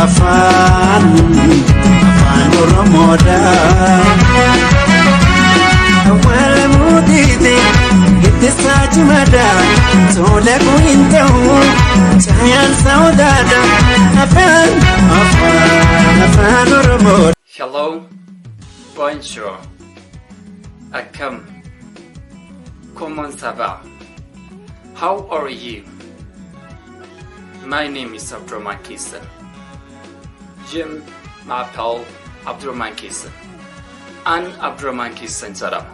afaan oromoodha awwaala muudite ittisaa cimaadha tola kuinta'u caayaan saawdaadha afaan oromoodha. Hello, bonjour, akkam, comment ça va? How are you? My name is Abdurrahman Kisa. Je m'appelle Abdurrahman Kisa. An Abdurrahman Kisa jedhama.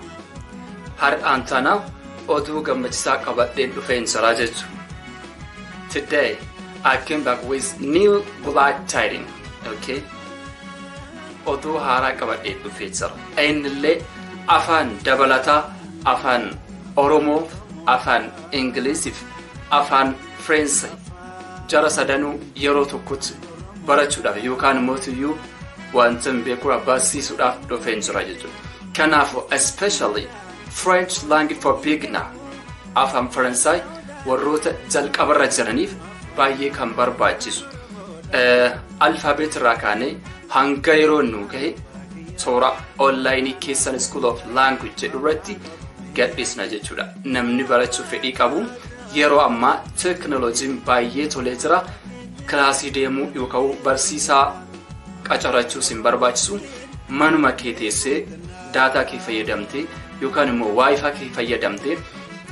Har'aan tana oduu gammachiisaa qabadheen dhufeen jira jechuudha. Today I came back with new glad tidings. Okay? Oduu haaraa qabadheen dhufee jira. Innillee afaan dabalataa, afaan Oromoo, afaan Ingiliziif, afaan French jara sadanuu yeroo tokkotti barachuudhaaf yookaan immoo wanta beekuu barsiisuudhaaf dhufeen jira jechuudha. Kanaafuu especially French language for beginner afaan Faransaay warroota jalqabarra jiraniif baay'ee kan barbaachisu. Alfaabeet irraa kaanee hanga yeroo nu gahe toora onlaayinii keessan School of Language jedhu irratti gadhiisna jechuudha. Namni barachuu fedhii qabu yeroo ammaa teknooloojiin baay'ee tolee jira. Kilaasii deemuu yookaan barsiisaa qacarachuu sin barbaachisu manuma kee teessee daataa kee fayyadamtee yookaan immoo waayifaa kee fayyadamtee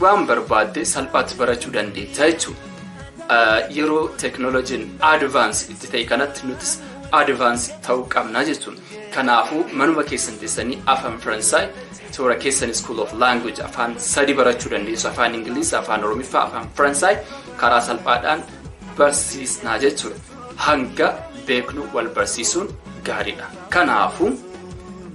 waan barbaadde salphaatti barachuu dandeessa jechuudha. Yeroo teknooloojiin advance itti ta'e kanatti nutis advance ta'uu qabna jechuudha. Kanaafuu manuma keessan teessanii afaan Faransaay toora keessan School of Language afaan sadi barachuu dandeessu. Afaan Ingilizi, afaan Oromiffaa, afaan Faransaay karaa salphaadhaan barsiisnaa jechuudha. Hanga beeknu wal barsiisuun gaariidha. Kanaafuu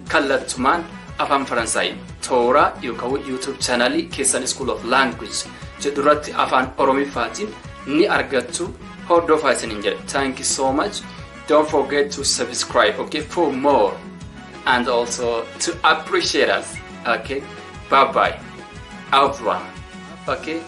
kallattumaan afaan Faransaay toora yookaan YouTube channel keessan School of Language jedhu irratti afaan Oromiffaatiin ni argattu. Hordofaa isiniin jedha. Thank you so much. Don't forget to subscribe, okay, for more and also to appreciate us, okay. Bye bye. Au revoir, okay.